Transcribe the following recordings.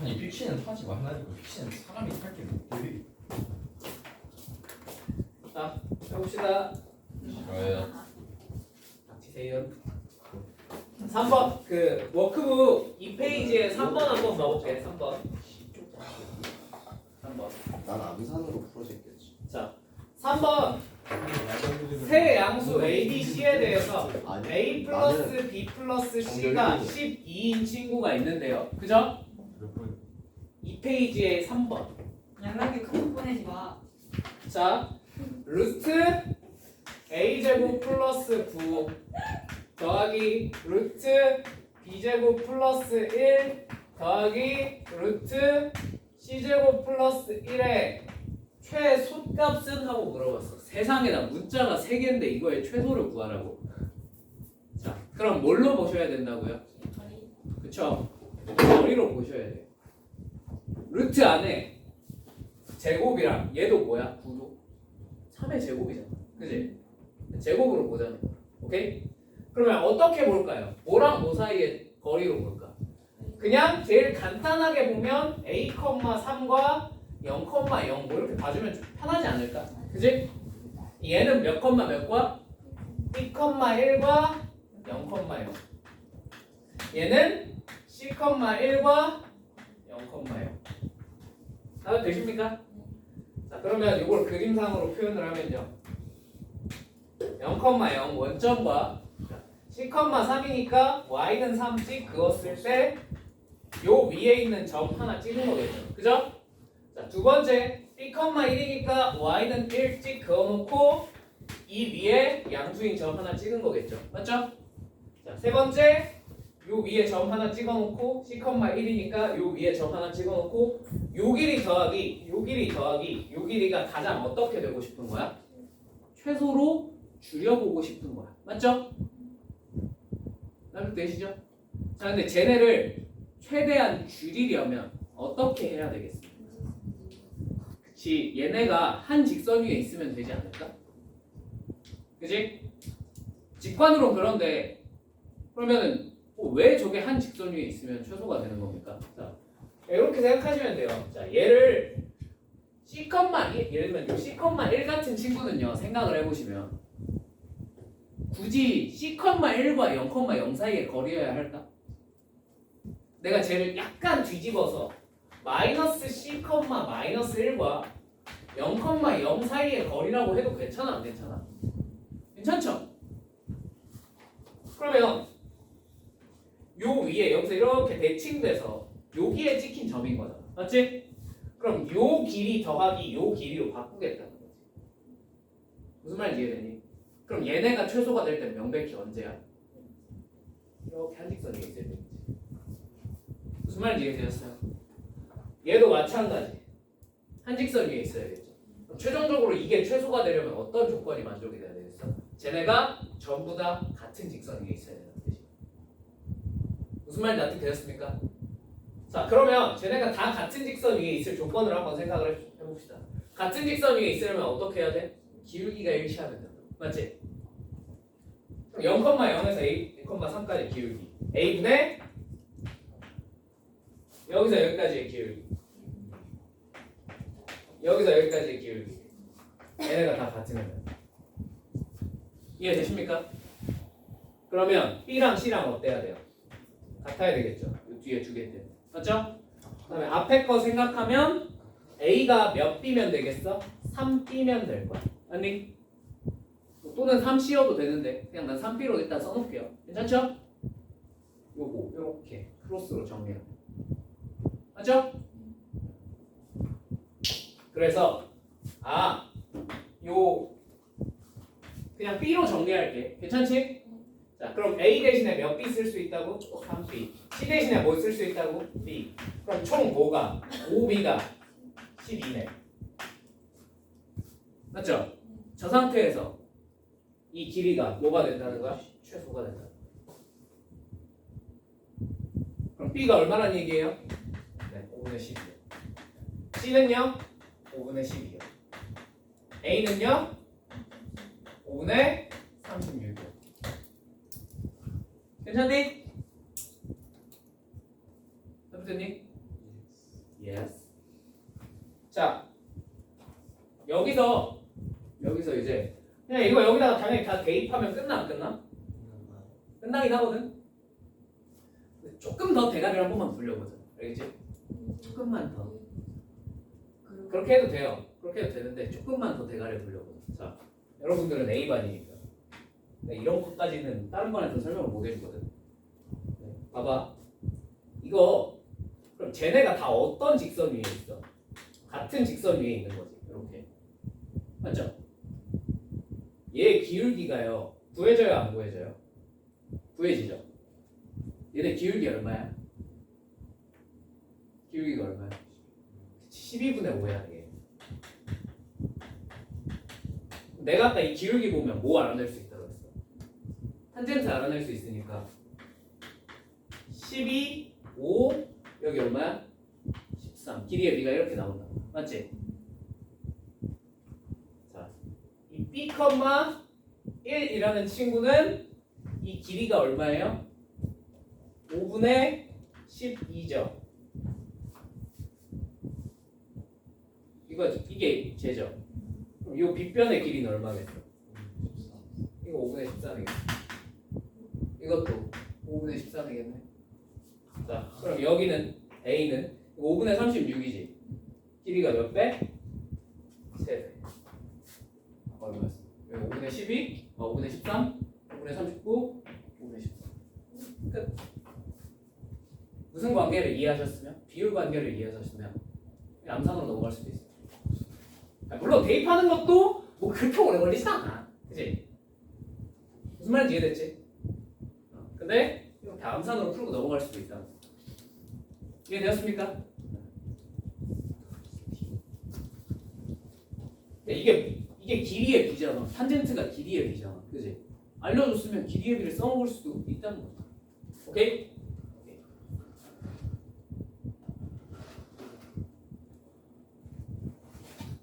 아니 픽시는 하지 말라니까. 픽시는 사람이 탈게 못돼. 자, 해봅시다. 싫어요. 닥치세요. 3번 그 워크북 2페이지에 3번 한번 봐볼게. 3번. 난 암산으로 풀어줬겠지. 자, 3번 세 양수 A, B, C에 대해서 아니, A 플러스 B 플러스 C가 12인 친구가 있는데요. 그죠? 2페이지에 3번. 양락이 큰 보내지 마. 자, 루트 A제곱 플러스 9 더하기 루트 B제곱 플러스 1 더하기 루트 C제곱 플러스 1의 최소값은 하고 물어봤어. 세상에나 문자가 3개인데 이거의 최소를 구하라고. 자, 그럼 뭘로 보셔야 된다고요? 그쵸? 거리로 보셔야 돼요. 루트 안에 제곱이랑 얘도 뭐야? 9도 3의 제곱이잖아. 그지? 제곱으로 보자는 거야. 오케이? 그러면 어떻게 볼까요? 뭐랑 뭐 사이의 거리로 볼까? 그냥 제일 간단하게 보면 A, 3과 0, 0 뭐 이렇게 봐주면 좀 편하지 않을까? 그지? 얘는 몇 컴마 몇과? B, 1과 0, 0 얘는 C, 1과 0, 0 다들 되십니까? 자, 그러면 이걸 그림상으로 표현을 하면요 0, 0 원점과 C, 3이니까 Y는 3씩 그었을 때 요 위에 있는 점 하나 찍은 거겠죠. 그죠? 자, 두 번째 B, 1이니까 Y는 1씩 그어놓고 이 위에 양수인 점 하나 찍은 거겠죠. 맞죠? 자, 세 번째 요 위에 점 하나 찍어놓고 C, 1이니까 요 위에 점 하나 찍어놓고 요 길이 더하기 요 길이 더하기 요 길이가 가장 어떻게 되고 싶은 거야? 최소로 줄여보고 싶은 거야. 맞죠? 나도 되시죠? 자, 근데 쟤네를 최대한 줄이려면 어떻게 해야 되겠어? 그치, 얘네가 한 직선 위에 있으면 되지 않을까? 그치? 직관으로 그런데 그러면은 왜 저게 한 직선 위에 있으면 최소가 되는 겁니까? 자, 이렇게 생각하시면 돼요. 자, 얘를 C, 예를 들면 요 C,1 같은 친구는요, 생각을 해보시면 굳이 C,1과 0,0 사이의 거리여야 할까? 내가 쟤를 약간 뒤집어서 마이너스 C, 마이너스 1과 0,0 사이의 거리라고 해도 괜찮아? 안 괜찮아? 괜찮죠? 그러면 요 위에 여기서 이렇게 대칭돼서 여기에 찍힌 점인 거잖아. 맞지? 그럼 요 길이 더하기 요 길이로 바꾸겠다는 거지. 무슨 말인지 이해되니? 그럼 얘네가 최소가 될 때는 명백히 언제야? 이렇게 한 직선이 있어야 되겠지. 무슨 말인지 이해되셨어요? 얘도 마찬가지. 한 직선 위에 있어야겠죠. 그럼 최종적으로 이게 최소가 되려면 어떤 조건이 만족이 돼야 되겠어? 쟤네가 전부 다 같은 직선 위에 있어야 되는 뜻이야. 무슨 말인지 납득되셨습니까? 자, 그러면 쟤네가 다 같은 직선 위에 있을 조건을 한번 생각을 해봅시다. 같은 직선 위에 있으려면 어떻게 해야 돼? 기울기가 일치하면 된다. 맞지? 그럼 0,0에서 A, 3까지 기울기 A분의 여기서 여기까지의 기울기 여기서 여기까지의 기울기 얘네가 다 같으면 이해되십니까? 그러면 B랑 C랑 어때야 돼요? 같아야 되겠죠. 이 뒤에 두 개 때문에. 맞죠? 그 다음에 앞에 거 생각하면 A가 몇 B면 되겠어? 3B면 될 거야. 아니? 또는 3C여도 되는데 그냥 난 3B로 일단 써놓을게요. 괜찮죠? 요거 요렇게 크로스로 정리해. 맞죠? 그래서 요 그냥 B로 정리할게. 괜찮지? 자, 그럼 A 대신에 몇 B 쓸 수 있다고? 3B. C 대신에 뭐 쓸 수 있다고? B. 그럼 총 뭐가? 5B가 12네. 맞죠? 저 상태에서 이 길이가 뭐가 된다는 거야? 최소가 된다. 그럼 B가 얼마란 얘기예요? 네, 5분의 10이요. C는요? 5분의 10이요. A는요? 5분의 36이요. 괜찮니? 해보셨니? 자, 여기서 이제 그냥 이거 여기다가 당연히 다 대입하면 끝나 안 끝나? 끝나긴 하거든. 조금 더 대가리를 한 번만 굴려보자. 알겠지? 조금만 더. 그렇게 해도 돼요. 그렇게 해도 되는데 조금만 더 대가리를 굴려보자. 자, 여러분들은 A반이니까 이런 것까지는 다른 반에서 설명을 못 해주거든. 네, 봐봐. 이거 그럼 쟤네가 다 어떤 직선 위에 있어? 같은 직선 위에 있는 거지. 이렇게. 맞죠? 얘 기울기가요. 구해져요, 안 구해져요? 구해지죠. 얘네 기울기 얼마야? 기울기가 얼마야? 12분의 5야 이게. 내가 아까 이 기울기 보면 뭐 알아낼 수 있다고 했어? 탄젠트 알아낼 수 있으니까 12, 5 여기 얼마야? 13. 길이의 비가 이렇게 나온다. 맞지? 자, 이 B, 1이라는 친구는 이 길이가 얼마예요? 5분의 12죠. 이게 쟤죠. 그럼 이 빗변의 길이는 얼마겠어? 이거 5분의 13이겠네. 이것도 5분의 13이겠네. 자, 그럼 여기는 A는 5분의 36이지. 길이가 몇 배? 3배. 얼마였어? 5분의 12, 5분의 13, 5분의 39, 5분의 14. 끝. 무슨 관계를 이해하셨으면? 비율 관계를 이해하셨으면 암산으로 넘어갈 수도 있어요. 물론 대입하는 것도 뭐 그렇게 오래 걸리진 않아. 그치? 무슨 말인지 이해됐지? 근데 이렇게 암산으로 풀고 넘어갈 수도 있다. 이해되었습니까? 이게 길이의 비잖아. 탄젠트가 길이의 비잖아. 그치? 알려줬으면 길이의 비를 써먹을 수도 있다는 거야. 오케이?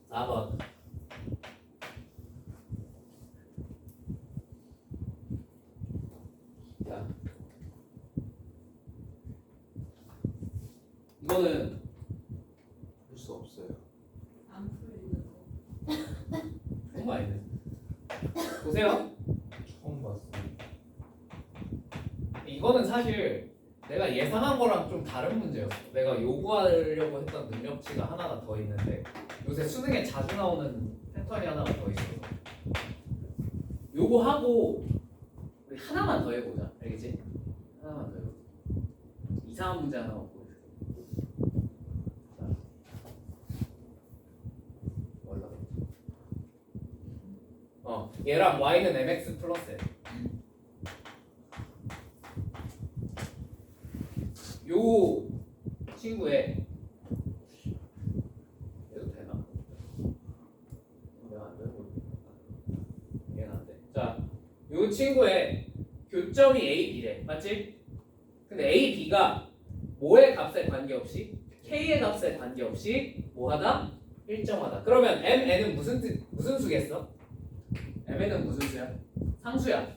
4번. 자, 이거는 볼 수 없어요. 안 풀리는 거. 그런 거 아니네. 보세요. 처음 봤어. 이거는 사실 내가 예상한 거랑 좀 다른 문제였어. 내가 요구하려고 했던 능력치가 하나가 더 있는데 요새 수능에 자주 나오는 패턴이 하나가 더 있어. 요거하고 우리 하나만 더 해보자. 알겠지? 하나만 더 해보자. 이상한 문제 하나만 보여줄게. 자, 뭘로? 얘랑 y는 mx 플러스 요 친구의 얘도 되나? 얘가 안 되고 얘는 안 돼. 자, 요 친구의 교점이 A, B래. 맞지? 근데 A, B가 뭐의 값에 관계없이 K의 값에 관계없이 뭐하다? 일정하다. 그러면 M, N은 무슨 수겠어? MN은 무슨 수야? 상수야.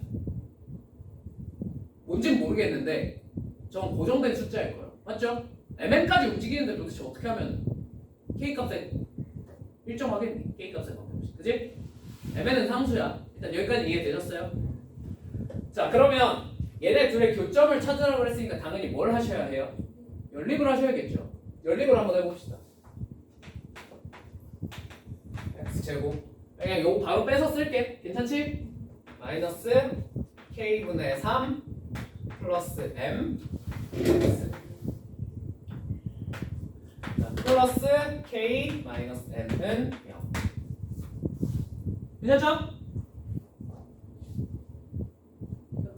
뭔진 모르겠는데 저건 고정된 숫자일 거예요. 맞죠? MN까지 움직이는데 도대체 어떻게 하면 K값에 일정하겠니? K값에 관계없이. 그치? MN은 상수야. 일단 여기까지 이해되셨어요? 자, 그러면 얘네 둘의 교점을 찾으라고 그랬으니까 당연히 뭘 하셔야 해요? 연립을 하셔야겠죠. 연립을 한번 해봅시다. x제곱 그냥 요거 바로 빼서 쓸게. 괜찮지? 마이너스 k분의 3 플러스 m x 플러스 k 마이너스 m은 0. 괜찮죠?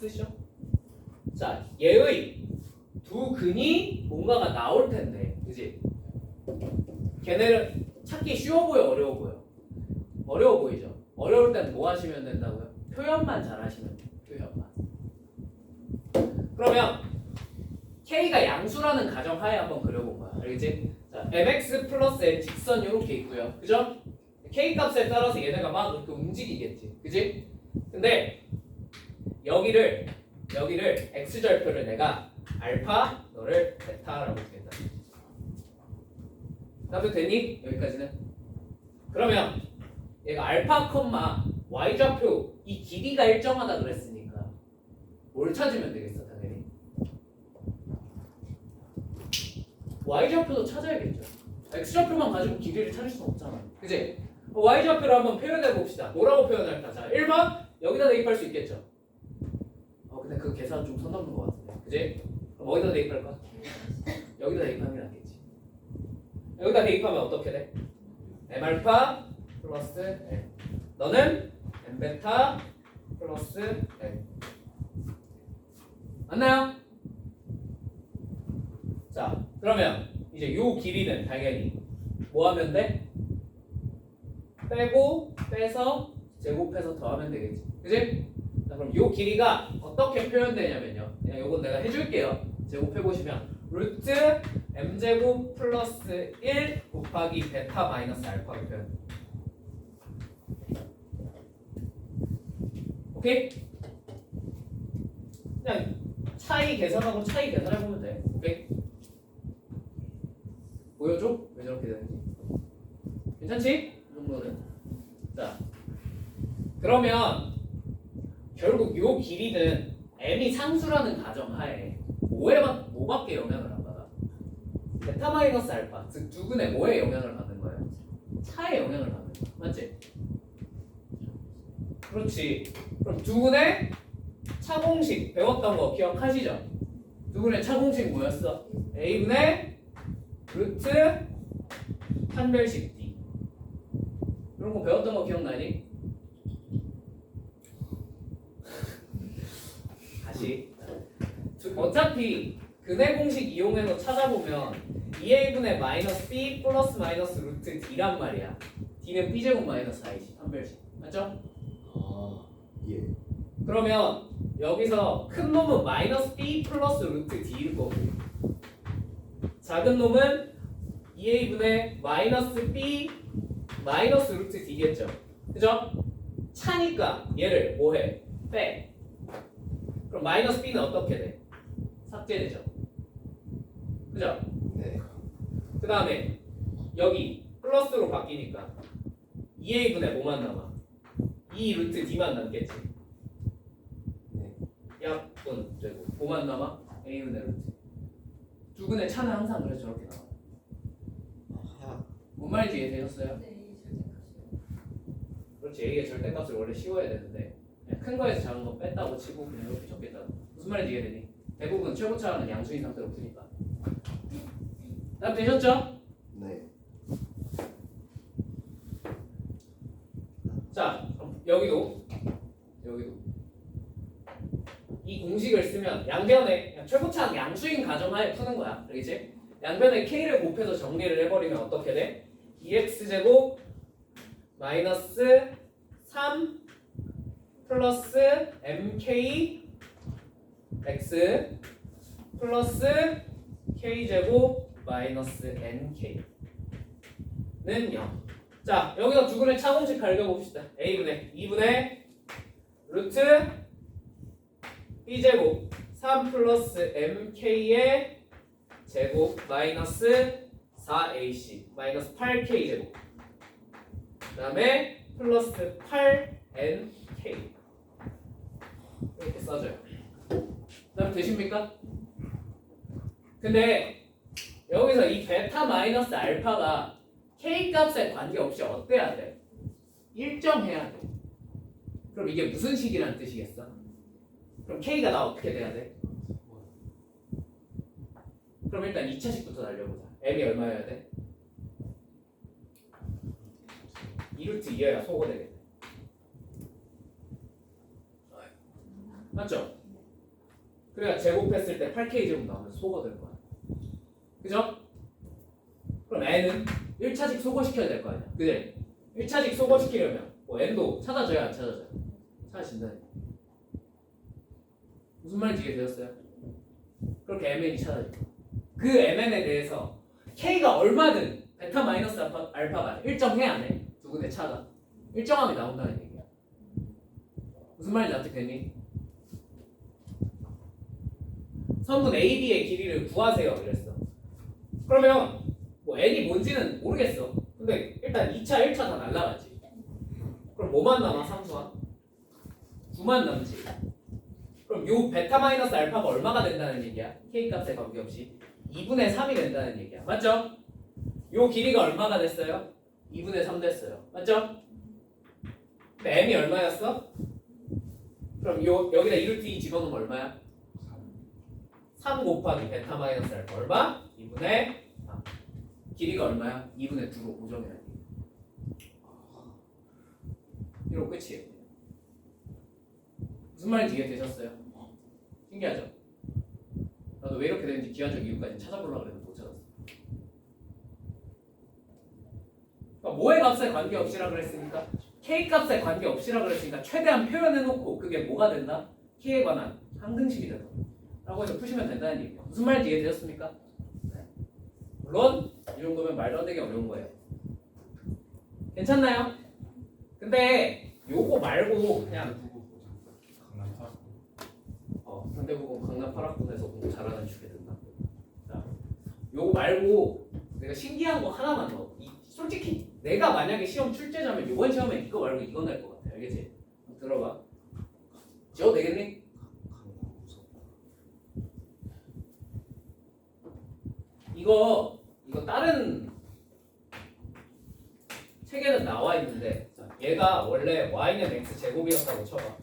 뜻이죠? 자, 얘의 두 근이 뭔가가 나올 텐데, 그지? 걔네를 찾기 쉬워 보여, 어려워 보여? 어려워 보이죠? 어려울 땐 뭐 하시면 된다고요? 표현만 잘 하시면 돼요. 표현만. 그러면 K가 양수라는 가정하에 한번 그려본 거야. 알겠지? 자, mx 플러스 n 직선 이렇게 있고요. 그죠? K 값에 따라서 얘네가 막 이렇게 움직이겠지. 그지? 근데 여기를 X절표를 내가 알파, 너를 베타라고 쓰겠다. 답이 됐니? 여기까지는. 그러면 얘가 알파 콤마 y좌표 이 길이가 일정하다 그랬으니까 뭘 찾으면 되겠어 당연히? y좌표도 찾아야겠죠. x좌표만 가지고 길이를 찾을 수는 없잖아. 그치? y좌표를 한번 표현해 봅시다. 뭐라고 표현할까? 자, 1번 여기다 대입할 수 있겠죠. 근데 그 계산 좀 선 넘는 것 같은데. 그치? 그럼 어디다 대입할까? 여기다 대입하는 게 낫겠지. 여기다 대입하면 어떻게 돼? m알파 플러스 m. 너는 m베타 플러스 m. 맞나요? 자, 그러면 이제 요 길이는 당연히 뭐 하면 돼? 빼고 빼서 제곱해서 더하면 되겠지. 그치? 자, 그럼 요 길이가 어떻게 표현되냐면요. 그냥 요건 내가 해줄게요. 제곱해보시면 루트 m제곱 플러스 1 곱하기 베타 마이너스 알파로 표현. 오케이? 그냥 차이 계산하고 차이 계산해보면 돼. 오케이? 보여줘? 왜 저렇게 되는지. 괜찮지? 이 정도는. 자, 그러면 결국 요 길이는 m이 상수라는 가정하에 뭐밖에 영향을 안 받아? 베타 마이너스 알파, 즉 두근의 뭐에 영향을 받는 거예요? 차에 영향을 받는 거야. 맞지? 그렇지. 그럼 두근의 차공식 배웠던 거 기억하시죠? 두근의 차공식 뭐였어? a분의 루트 판별식 d. 이런 거 배웠던 거 기억나니? 다시. 어차피 근의 공식 이용해서 찾아보면 2a분의 마이너스 b 플러스 마이너스 루트 d란 말이야. d는 b제곱 마이너스 i지 판별식. 맞죠? 아, 예. 그러면 여기서 큰 놈은 마이너스 b 플러스 루트 d일 거고 작은 놈은 2a분의 마이너스 b 마이너스 루트 d겠죠. 그죠? 차니까 얘를 뭐해? 빼. 그럼 마이너스 b는 어떻게 돼? 삭제되죠. 그죠? 네. 그 다음에 여기 플러스로 바뀌니까 2a분의 뭐만 남아? 2 루트 d만 남겠지. 네. 약분 되고 뭐만 남아? a분의 루트. 두근의 차는 항상 그래 저렇게 나와. 아, 뭔 말인지 이해되셨어요? 네, 절대값이요. 그렇지. a의 절대값을 원래 씌워야 되는데 그냥 큰 거에서 작은 거 뺐다고 치고 그냥 이렇게 적겠다. 무슨 말인지 이해되니? 대부분 최고차는 양수인 상태로 푸니까. 답 되셨죠? 네. 자, 그럼 여기도 이 공식을 쓰면 양변에 최고차항 양수인 가정하에 푸는 거야. 알겠지? 양변에 k를 곱해서 정리를 해버리면 어떻게 돼? 2x제곱 마이너스 3 플러스 mk x 플러스 k제곱 마이너스 nk는 0. 자, 여기서 두근의 차공식 갈겨봅시다. a분의 2분의 루트 b제곱 3 플러스 mk의 제곱 마이너스 4ac 마이너스 8k제곱 그 다음에 플러스 8nk 이렇게 써줘요. 그 다음 되십니까? 근데 여기서 이 베타 마이너스 알파가 k 값에 관계없이 어때야 돼? 일정해야 돼. 그럼 이게 무슨 식이란 뜻이겠어? 그럼 k가 나 어떻게 돼야 돼? 그럼 일단 2차식부터 날려보자. m이 얼마여야 돼? 2루트 2여야 소거되겠네. 맞죠? 그래야 제곱했을 때 8k 제곱 나오면 소거될 거야. 그죠? 그럼 n은 1차식 소거시켜야 될 거 아니야. 그지? 1차식 소거시키려면 뭐 n도 찾아줘야 안 찾아줘요? 찾아진다. 무슨 말인지 이해되셨어요? 그렇게 mn이 찾아질 거야. 그 mn에 대해서 k가 얼마든 베타 마이너스 알파가 일정해 안 해? 두근의 차가 일정하게 나온다는 얘기야. 무슨 말인지 납득되니? 선분 AB의 길이를 구하세요. 이랬어. 그러면 뭐 n이 뭔지는 모르겠어. 근데 일단 2차, 1차 다 날라갔지. 그럼 뭐만 남아 상수항? 9만 남지. 그럼 요 베타 마이너스 알파가 얼마가 된다는 얘기야? k 값에 관계없이 2분의 3이 된다는 얘기야. 맞죠? 요 길이가 얼마가 됐어요? 2분의 3 됐어요. 맞죠? 근데 m이 얼마였어? 그럼 여기다 2루트 2 집어넣으면 얼마야? 3 곱하기 베타 마이너스 알파 얼마? 2분의 3. 길이가 얼마야? 2분의 9로 고정해야 돼. 이러고 끝이에요. 무슨 말인지 이해되셨어요? 신기하죠? 나도 왜 이렇게 되는지 기하적 이유까지 찾아보려고 그랬는데 못 찾았어. 그러니까 뭐의 값에 관계없이라 그랬으니까 k 값에 관계없이라 그랬으니까 최대한 표현해놓고 그게 뭐가 된다? k에 관한 항등식이 된다 라고 해서 푸시면 된다는 얘기예요. 무슨 말인지 이해되셨습니까? 네. 물론 이 정도면 말도 안 되게 어려운 거예요. 괜찮나요? 근데 요거 말고 그냥 강남 파크. 현대부공 강남 8학군에서 공부 잘하는 축에 된다. 자, 요거 말고 내가 신기한 거 하나만 더. 솔직히 내가 만약에 시험 출제자면 이번 시험에 이거 말고 이거 낼 것 같아. 알겠지? 들어봐. 지워도 되겠니? 이거 다른 책에는 나와 있는데 얘가 원래 y는 x 제곱이었다고 쳐봐.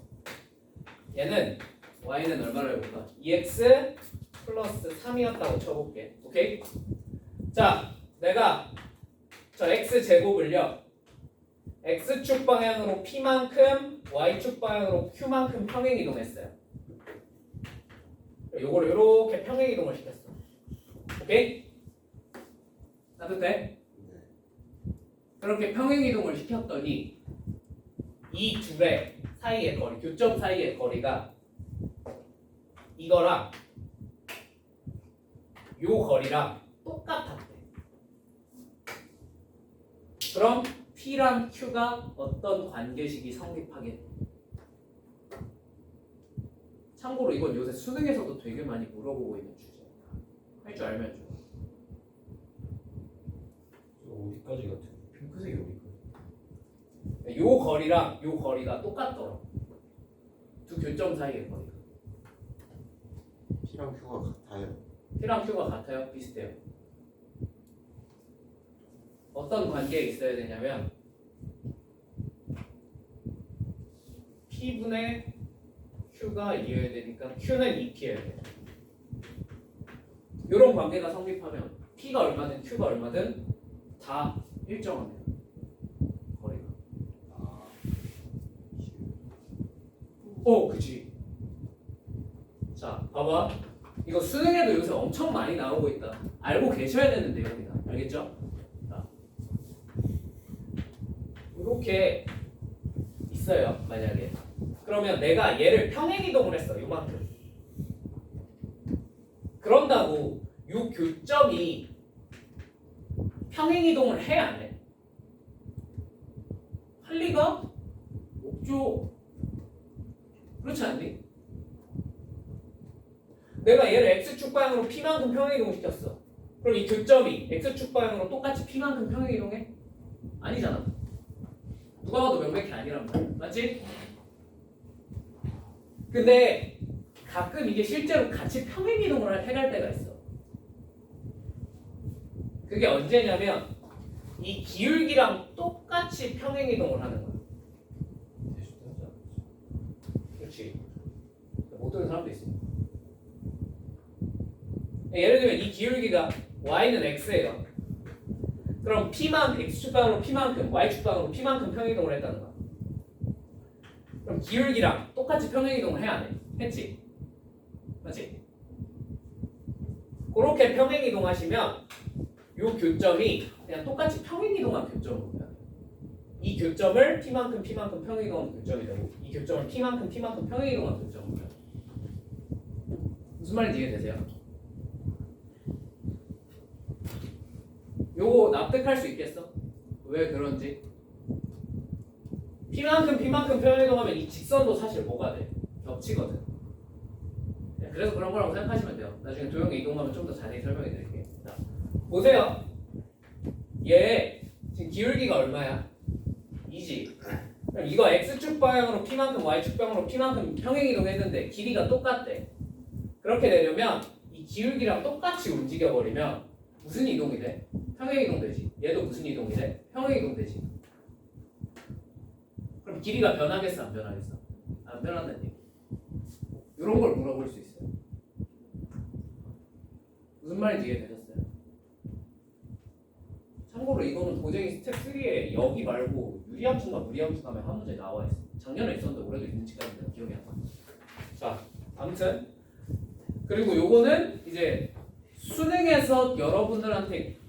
얘는 y는 얼마를 해볼까? 2x 플러스 3이었다고 쳐볼게. 오케이? 자, 내가 저 x 제곱을요 x축 방향으로 p만큼 y축 방향으로 q만큼 평행 이동했어요. 요거를 이렇게 평행 이동을 시켰어. 오케이? 나도 돼? 그렇게 평행 이동을 시켰더니 이 둘의 사이의 거리, 교점 사이의 거리가 이거랑 요 거리랑 똑같았대. 그럼 P랑 Q가 어떤 관계식이 성립하게 돼? 참고로 이건 요새 수능에서도 되게 많이 물어보고 있는 주제야. 할 줄 알면 좋아. 어디까지 같은? 핑크색이 어디까지? 요 거리랑 요 거리가 똑같더라. 두 교점 사이의 거리가. P랑 Q가 같아요. P랑 Q가 같아요? 비슷해요? 어떤 관계에 있어야 되냐면 P분의 Q가 2여야 되니까 Q는 2P여야 돼. 이런 관계가 성립하면 P가 얼마든 Q가 얼마든 다 일정합니다. 거리가. 그치. 자, 봐봐. 이거 수능에도 요새 엄청 많이 나오고 있다. 알고 계셔야 되는 내용이다. 알겠죠? 자, 이렇게 있어요. 만약에. 그러면 내가 얘를 평행 이동을 했어. 요만큼. 그런다고 요 교점이 평행 이동을 해 안 해? 할 리가 없죠. 그렇지 않니? 내가 얘를 x축 방향으로 p만큼 평행 이동을 시켰어. 그럼 이 교점이 x축 방향으로 똑같이 p만큼 평행 이동해? 아니잖아. 누가 봐도 명백히 아니란 말이야. 맞지? 근데 가끔 이게 실제로 같이 평행 이동을 해갈 때가 있어. 그게 언제냐면 이 기울기랑 똑같이 평행 이동을 하는 거야. 그렇지. 못 들은 사람도 있어. 예를 들면 이 기울기가 y는 x예요. 그럼 p만 x축 방향으로 p만큼 y축 방향으로 p만큼 평행 이동을 했다는 거야. 그럼 기울기랑 똑같이 평행 이동을 해야 안 해? 했지? 맞지? 그렇게 평행 이동하시면 요 교점이 그냥 똑같이 평행 이동한 교점으로 보면 돼. 이 교점을 p만큼 평행 이동한 교점이 되고 이 교점을 p만큼 평행 이동한 교점으로 보면 돼. 무슨 말인지 이해되세요? 요거 납득할 수 있겠어? 왜 그런지? P만큼 평행 이동하면 이 직선도 사실 뭐가 돼? 겹치거든. 그래서 그런 거라고 생각하시면 돼요. 나중에 도형에 이동하면 좀 더 자세히 설명해 드릴게요. 자, 보세요. 얘 지금 기울기가 얼마야? 2지. 그럼 이거 x축 방향으로 p만큼 y축 방향으로 p만큼 평행이동했는데 길이가 똑같대. 그렇게 되려면 이 기울기랑 똑같이 움직여버리면 무슨 이동이 돼? 평행이동 되지. 얘도 무슨 이동이 돼? 평행이동 되지. 그럼 길이가 변하겠어 안 변하겠어? 안 변한다는 얘기. 이런 걸 물어볼 수 있어요. 무슨 말인지 이해되셨어요? 참고로 이거는 도저히 스텝 3에 여기 말고 유리함수나 무리함수 하면 한 문제 나와 있어. 작년에 있었는데 올해도 있는지 까지 기억이 안 나. 자, 아무튼 그리고 요거는 이제 수능에서 여러분들한테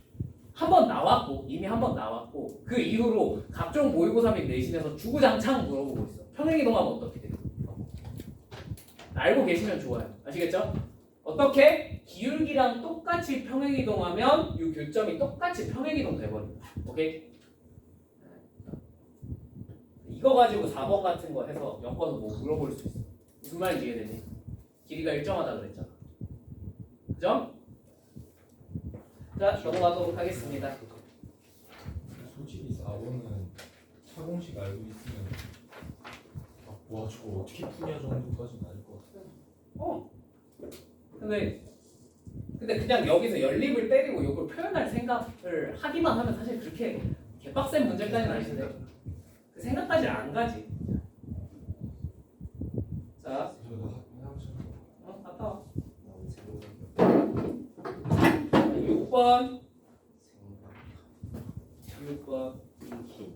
한 번 나왔고 이미 한 번 나왔고 그 이후로 각종 모의고사 및 내신에서 주구장창 물어보고 있어. 평행이동하면 어떻게 돼? 알고 계시면 좋아요. 아시겠죠? 어떻게? 기울기랑 똑같이 평행이동하면 이 교점이 똑같이 평행이동 돼버립니다. 오케이? 이거 가지고 4번 같은 거 해서 엮어서 뭐 물어볼 수 있어. 무슨 말인지 이해되니? 길이가 일정하다 그랬잖아. 그죠? 자, 넘어가도록 하겠습니다. 솔직히 4번은 차공식 알고 있으면 와 저거 어떻게 푸냐 정도까지는 아닐 것 같아. 근데 그냥 여기서 연립을 때리고 이걸 표현할 생각을 하기만 하면 사실 그렇게 개빡센 문제까지는 아닌데 그 생각까지 안 가지. 자, 저도 화장실 갔다 와. 나온 생각. 6번. 생각. 6번. 띵킹.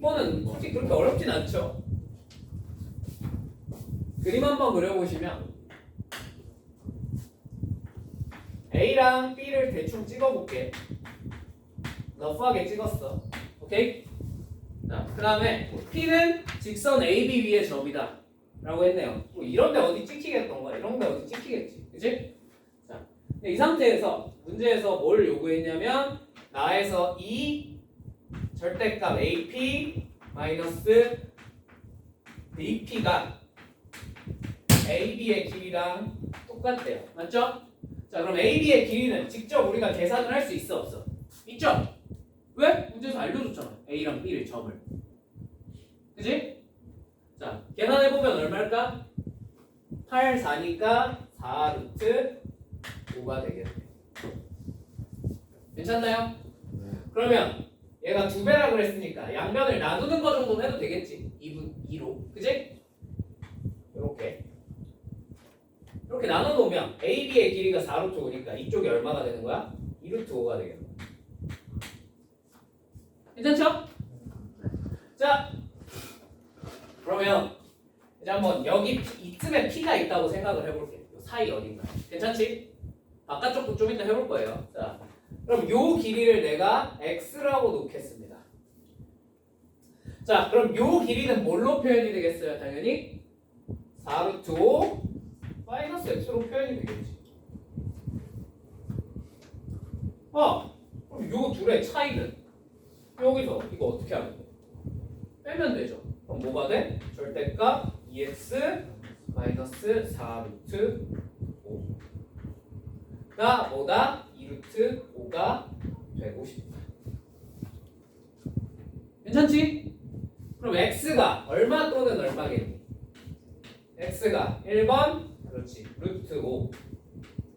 6번은 솔직히 그렇게 어렵진 않죠. 그림 한번 그려보시면 A랑 B를 대충 찍어볼게. 러프하게 찍었어. 오케이? 자, 그 다음에 P는 직선 AB 위의 점이다 라고 했네요. 뭐 이런데 어디 찍히겠던 거야? 이런데 어디 찍히겠지. 그치? 자, 이 상태에서 문제에서 뭘 요구했냐면 나에서 이 절대값 AP 마이너스 BP가 AB의 길이랑 똑같대요. 맞죠? 자, 그럼 AB의 길이는 직접 우리가 계산을 할 수 있어 없어? 있죠? 왜? 문제에서 알려줬잖아. A랑 B의 점을. 그치? 자, 계산해보면 얼마일까? 8, 4니까 4 루트 5가 되겠네. 괜찮나요? 네. 그러면 얘가 2배라 그랬으니까 양변을 나누는 거 정도는 해도 되겠지. 2분 2로. 그치? 요렇게. 이렇게 나눠놓으면 AB의 길이가 4루트 5니까 이쪽이 얼마가 되는 거야? 2루트 5가 되겠네. 괜찮죠? 자, 그러면 이제 한번 여기 이쯤에 P가 있다고 생각을 해볼게. 요 사이 어딘가. 괜찮지? 바깥쪽도 좀 이따 해볼 거예요. 자, 그럼 요 길이를 내가 X라고 놓겠습니다. 자, 그럼 요 길이는 뭘로 표현이 되겠어요? 당연히 4루트 5 마이너스 X로 표현이 되겠지. 그럼 요 둘의 차이는 여기서 이거 어떻게 하면 돼? 빼면 되죠. 그럼 뭐가 돼? 절대값 2x 마이너스 4루트 5가 뭐다? 2루트 5가 되고 싶다. 괜찮지? 그럼 x가 얼마 또는 얼마겠니? x가 1번 그렇지 루트 5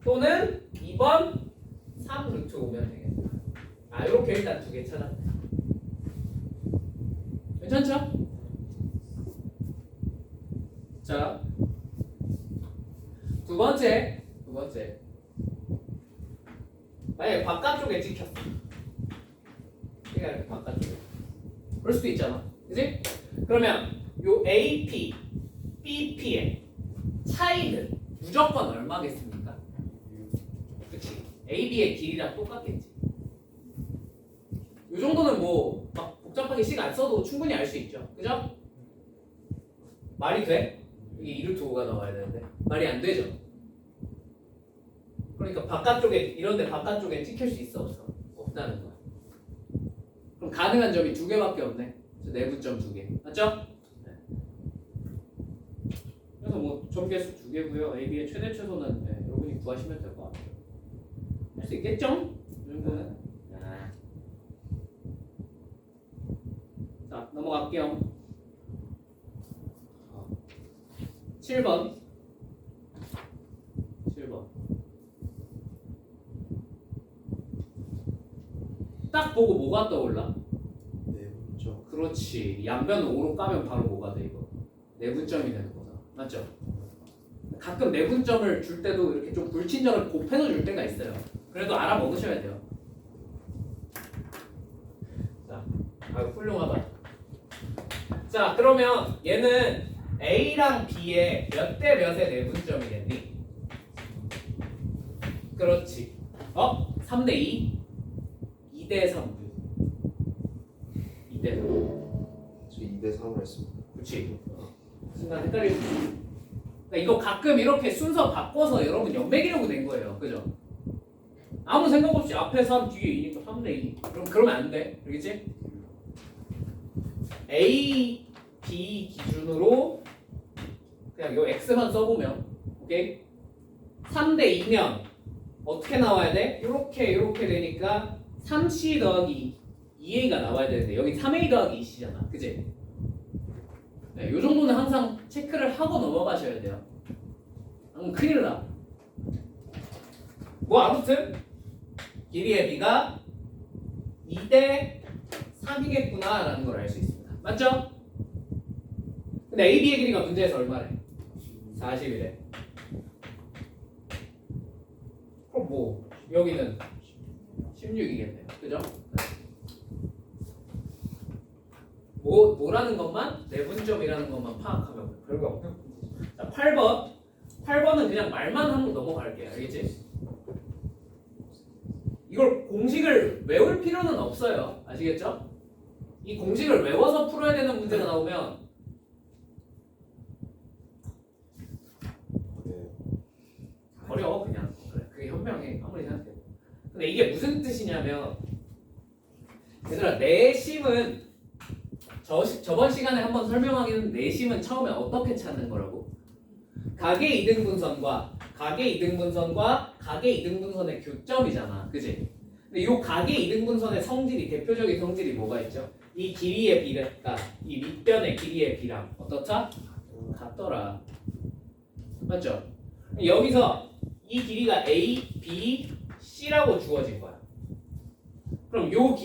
또는 2번 3 루트 5면 되겠다. 이렇게 일단 두 개 찾았네. 괜찮죠? 자, 두 번째 만약에 바깥쪽에 찍혔어. 얘가 이렇게 바깥쪽에 그럴 수도 있잖아. 그치? 그러면 요 AP, BP의 차이는 무조건 얼마겠습니까? 그치? AB의 길이랑 똑같겠지. 요 정도는 뭐 막 복잡하게 시간 안 써도 충분히 알 수 있죠. 그죠? 말이 돼? 이게 2루트 5가 나와야 되는데 말이 안 되죠. 그러니까 바깥쪽에 이런데 바깥쪽에 찍힐 수 있어 없어? 없다는 거야. 그럼 가능한 점이 두 개밖에 없네. 내분점 두 개. 맞죠? 네. 그래서 뭐 점개수 2개고요. A, B의 최대 최소는 여러분이 구하시면 될 것 같아요. 할 수 있겠죠? 이 정도는. 자, 넘어갈게요. 7번. 7번. 딱 보고 뭐가 떠올라? 내분점. 그렇지. 양변을 5로 까면 바로 뭐가 돼 이거? 내분점이 되는 거잖아. 맞죠? 가끔 내분점을 줄 때도 이렇게 좀 불친절하게 곱해서 줄 때가 있어요. 그래도 알아먹으셔야 돼요. 자, 훌륭하다. 자, 그러면 얘는 A랑 B의 몇 대 몇의 내분점이겠니? 그렇지. 3대 2? 2대 3. 2대 3. 저 2대 3을 했습니다. 그렇지. 순간 헷갈릴 수 있어. 그러니까 이거 가끔 이렇게 순서 바꿔서 여러분 연맥이라고 된 거예요. 그죠? 아무 생각 없이 앞에 3 뒤에 2니까 3대 2. 그러면 안 돼. 알겠지? A, B 기준으로 그냥 요 X만 써보면 오케이? 3대 2면 어떻게 나와야 돼? 요렇게 되니까 3C 더하기 2A가 나와야 되는데 여기 3A 더하기 2C잖아. 그치? 네, 요 정도는 항상 체크를 하고 넘어가셔야 돼요. 큰일 나. 뭐 아무튼 길이의 B가 2대 3이겠구나 라는 걸 알 수 있습니다. 맞죠? 근데 AB의 길이가 문제에서 얼마래? 40이래. 그럼 뭐 여기는 16이겠네요. 그죠? 뭐라는 것만 내분점이라는 것만 파악하면 별거 없는. 자, 8번. 8번은 그냥 말만 하고 넘어갈게요. 알겠지? 이걸 공식을 외울 필요는 없어요. 아시겠죠? 이 공식을 외워서 풀어야 되는 문제가 나오면 어려워 그냥. 그래, 그게 현명해. 아무리 생각해도. 근데 이게 무슨 뜻이냐면 얘들아 내심은 저번 시간에 한번 설명하기는 내심은 처음에 어떻게 찾는 거라고? 각의 이등분선과 각의 이등분선과 각의 이등분선의 교점이잖아. 그지? 근데 이 각의 이등분선의 성질이 대표적인 성질이 뭐가 있죠? 이 길이의 비례가 이 밑변의 길이의 비랑 어떻다? 같더라. 맞죠? 여기서 이 길이가 A, B, C라고 주어진 거야. 그럼 요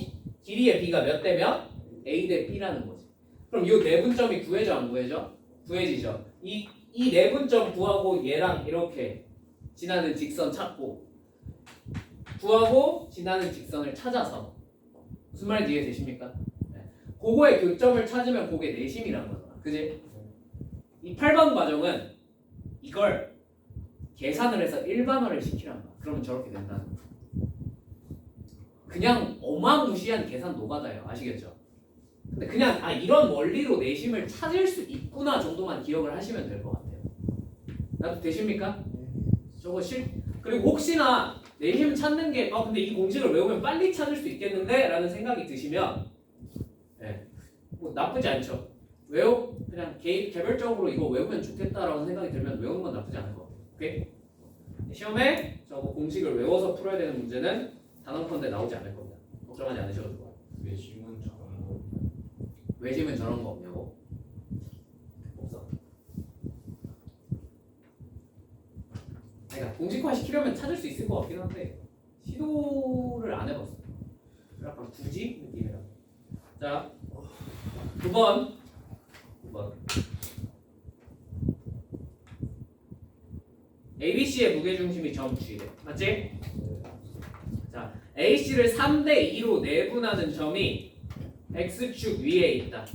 길이의 B가 몇 대면? A 대 B라는 거지. 그럼 요 내분점이 구해져 안 구해져? 구해지죠. 이 내분점 구하고 얘랑 이렇게 지나는 직선 찾고 구하고 지나는 직선을 찾아서 무슨 말인지 이해되십니까? 네. 그거의 교점을 찾으면 그게 내심이라는 거잖아. 그지? 이 8번 과정은 이걸 계산을 해서 일반화를 시키란 거야. 그러면 저렇게 된다는 거야. 그냥 어마무시한 계산 노가다예요. 아시겠죠? 근데 그냥 이런 원리로 내심을 찾을 수 있구나 정도만 기억을 하시면 될 것 같아요. 나도 되십니까? 저거 그리고 혹시나 내심 찾는 게 근데 이 공식을 외우면 빨리 찾을 수 있겠는데? 라는 생각이 드시면 뭐 나쁘지 않죠. 그냥 개별적으로 이거 외우면 좋겠다라는 생각이 들면 외우는 건 나쁘지 않을 것 같아요. 오케이? 시험에 저거 공식을 외워서 풀어야 되는 문제는 단언컨대 나오지 않을 겁니다. 걱정하지 않으셔도 좋아요. 외심은 저런 거. 외심은 저런 거 없냐고? 없어. 그러니까 공식화 시키려면 찾을 수 있을 것 같긴 한데 시도를 안 해봤어. 약간 굳이 느낌이라. 자, 9번. ABC의 무게중심이 점 G래. 맞지? 자, AC를 3대 2로 내분하는 점이 X축 위에 있다.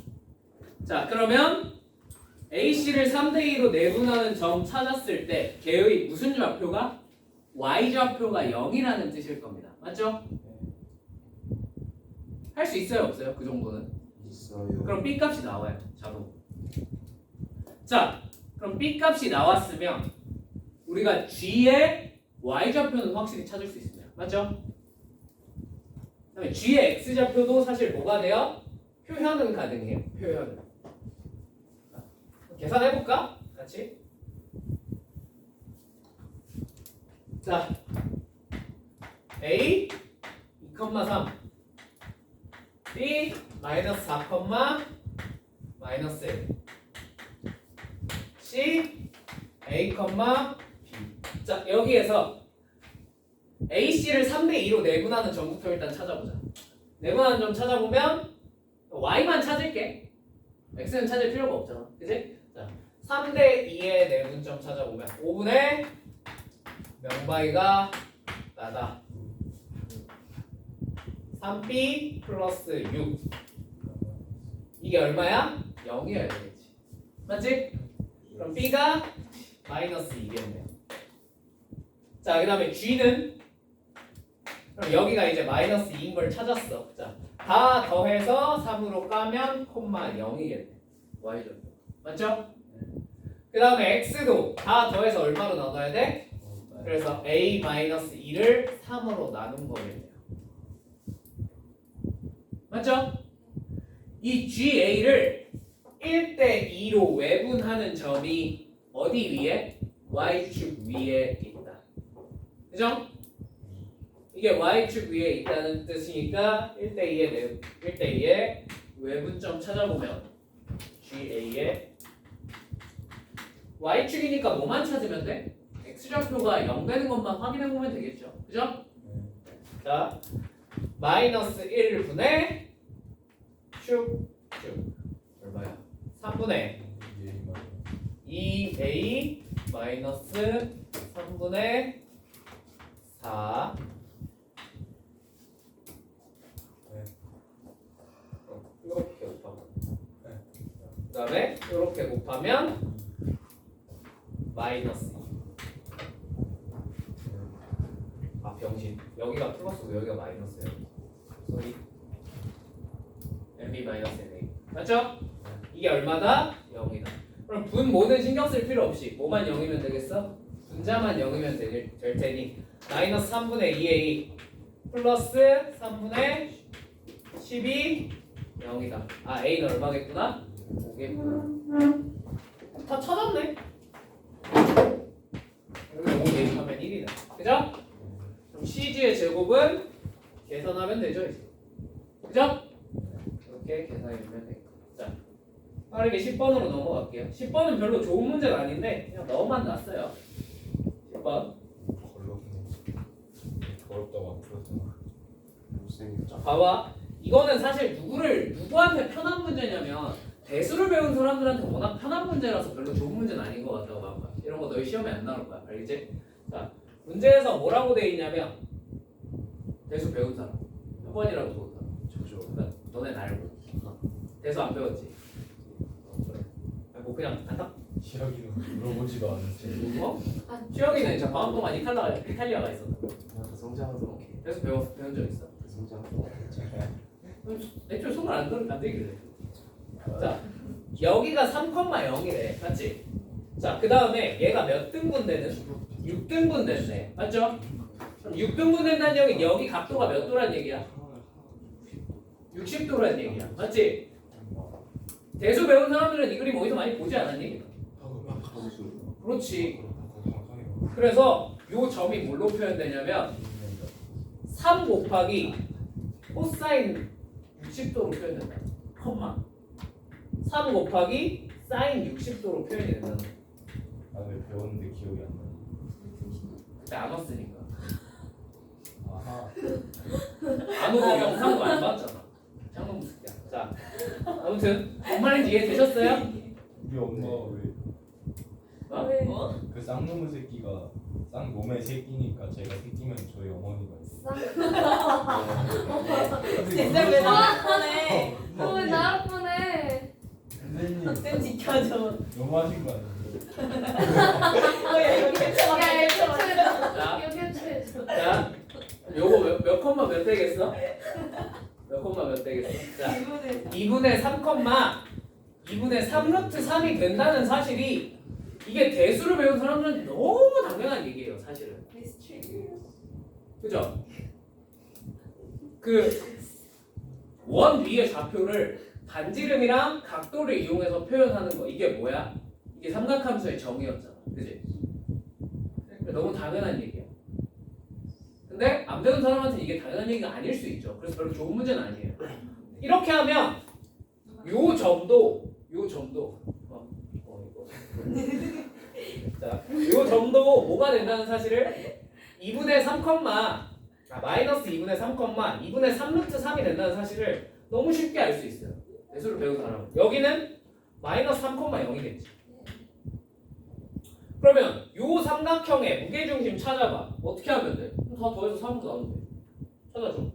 자, 그러면 AC를 3대 2로 내분하는 점 찾았을 때 걔의 무슨 좌표가? Y좌표가 0이라는 뜻일 겁니다. 맞죠? 할 수 있어요? 없어요? 그 정도는? 있어요. 그럼 B값이 나와요. 자동. 자, 그럼 B값이 나왔으면 우리가 G의 Y좌표는 확실히 찾을 수 있습니다. 맞죠? 그다음에 G의 X좌표도 사실 뭐가 돼요? 표현은 가능해요. 표현은. 계산해볼까? 같이? 자, A 2,3 B 마이너스 4, 마이너스 1 C A, B. 자, 여기에서 AC를 3대2로 내분하는 전구표 일단 찾아보자. 내분하는 점 찾아보면 Y만 찾을게. X는 찾을 필요가 없잖아. 그치? 자, 3대2의 내분점 찾아보면 5분의 명바이가 나다. 3B 플러스 6. 이게 얼마야? 0이어야 되겠지. 맞지? 그럼 B가 마이너스 2겠네요. 자, 그 다음에 G는 그럼 여기가 이제 마이너스 2인 걸 찾았어. 자, 다 더해서 3으로 까면 콤마 0이겠네. Y절표. 맞죠? 그 다음에 X도 다 더해서 얼마로 나눠야 돼? 그래서 A 마이너스 2를 3으로 나눈 거겠네요. 맞죠? 이 GA를 1대2로 외분하는 점이 어디 위에? Y축 위에 있다. 그죠? 이게 Y축 위에 있다는 뜻이니까 1대2의 외분점 찾아보면 GA의 Y축이니까 뭐만 찾으면 돼? X좌표가 0 되는 것만 확인해보면 되겠죠. 그죠? 자, 마이너스 1분의 축 얼마야? 3분의 2A 마이너스 3분의 4 이렇게 곱하면 그 다음에 이렇게 곱하면 마이너스 2. 아 병신, 여기가 플러스고 여기가 마이너스예요. 소리 MB 마이너스 NA 맞죠? 이게 얼마다? 0이다. 그럼 분 모든 신경 쓸 필요 없이 뭐만 0이면 되겠어? 분자만 0이면 될 테니 마이너스 3분의 2A 플러스 3분의 12 0이다. 아 A는 얼마겠구나? 5겠구나. 다 찾았네. 여기 5 대입하면 1이다. 그죠? 그럼 CG의 제곱은 계산하면 되죠 이제. 그죠? 이렇게 계산해주면 되겠다. 자, 빠르게 10번으로 넘어갈게요. 10번은 별로 좋은 문제가 아닌데 그냥 넣어만 놨어요. 10번. 어렵다고 안 풀었잖아. 못생겼죠. 봐봐. 이거는 사실 누구한테 편한 문제냐면 대수를 배운 사람들한테 워낙 편한 문제라서 별로 좋은 문제는 아닌 것 같다고 한 거야. 이런 거 너희 시험에 안 나올 거야. 알겠지? 자, 문제에서 뭐라고 돼 있냐면 대수 배운 사람 몇 번이라고 배운 사람. 저죠. 그러니까 너넨 알고 대수 안 배웠지? 그래. 아니, 뭐 그냥 안딱 시작이는 물어보지도 않았지. 뭐? 시혁이는 저 방학 동안 이탈리아가 있었다. 그 성장하도록 해. 그래서 배운 적 있어. 그 성장하도록 해. 애초에 손을 안 대길래. 자, 여기가 3,0이래. 맞지? 자, 그 다음에 얘가 몇 등분 되는? 6등분 됐네. 맞죠? 그럼 6등분 된다는 얘기는 여기 각도가 몇 도란 얘기야? 60도란 얘기야. 맞지? 대수 배운 사람들은 이 그림 어디서 많이 보지 않았니? 그렇지. 그래서 요 점이 뭘로 표현되냐면 3 곱하기 코사인 60도로 표현된다. 컴마 3 곱하기 사인 60도로 표현이 된다는 거야. 나왜 배웠는데 기억이 안 나니? 그때 안 왔으니까. 아하. 안 오고 영상도 안 봤잖아. 장난 무섭게. 자, 아무튼 뭔 말인지 이해되셨어요? 우리 엄마가 어? 그 쌍놈의 새끼가 쌍놈의 새끼니까 제가 새끼면 저희 어머니가 진짜 왜 나락보네. 왜 나락보네. 선생님 쌤 지켜줘. 너무하신 거 아니에요? 야 이거 캡처가 야, 이거 자, 이거 캡처해줘. 자, 요거 몇 컴마 몇 되겠어? 몇 컴마 몇 되겠어? 자, 이분은 2분의 3 컴마 2분의 3 루트 3이 된다는 사실이 이게 대수를 배운 사람들은 너무 당연한 얘기예요, 사실은. 그죠? 그 원 위의 좌표를 반지름이랑 각도를 이용해서 표현하는 거 이게 뭐야? 이게 삼각함수의 정의였잖아, 그지? 너무 당연한 얘기야. 근데 안 배운 사람한테는 이게 당연한 얘기가 아닐 수 있죠. 그래서 별로 좋은 문제는 아니에요. 이렇게 하면 요 점도 이거 자, 요 점도 뭐가 된다는 사실을 2분의 3, 마이너스 2분의 3, 2분의 3루트 3이 된다는 사실을 너무 쉽게 알 수 있어요. 대수를 배운 사람은. 여기는 마이너스 3,0이겠지. 그러면 요 삼각형의 무게중심 찾아봐. 어떻게 하면 돼? 다 더해서 3으로 나누면 돼. 찾아줘.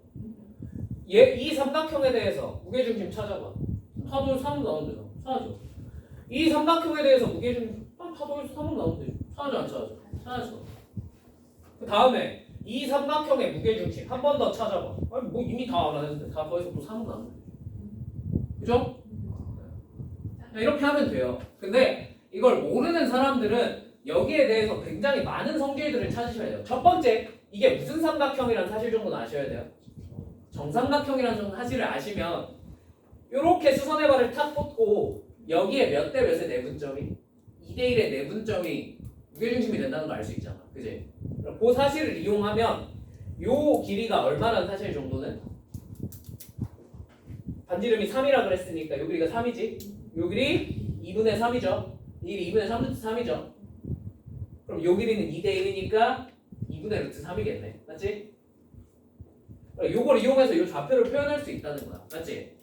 이 삼각형에 대해서 무게중심 찾아봐. 다 더해서 3으로 나누면 되잖아. 찾아줘. 이 삼각형에 대해서 무게중심 다 더해서 3으로 나누면 되지. 찾아줘 안 찾아줘? 찾아줘. 그 다음에 이 삼각형의 무게중심 한 번 더 찾아봐. 아니 뭐 이미 다 알았는데 다 더해서 또 3으로 나누면 되지. 그죠? 이렇게 하면 돼요. 근데 이걸 모르는 사람들은 여기에 대해서 굉장히 많은 성질들을 찾으셔야 돼요. 첫 번째, 이게 무슨 삼각형이라는 사실 정도는 아셔야 돼요. 정삼각형이라는 사실을 아시면 이렇게 수선의 발을 탁 꽂고 여기에 몇 대 몇의 내분점이 2대1의 내분점이 무게중심이 된다는 걸 알 수 있잖아. 그지? 그 사실을 이용하면 요 길이가 얼마라는 사실 정도는 반지름이 3이라 그랬으니까 요 길이가 3이지. 요 길이 2분의 3이죠. 이 길이 2분의 3루트 3이죠. 그럼 요 길이는 2대1이니까 2분의 루트 3이겠네. 맞지? 요걸 이용해서 요 좌표를 표현할 수 있다는 거야. 맞지?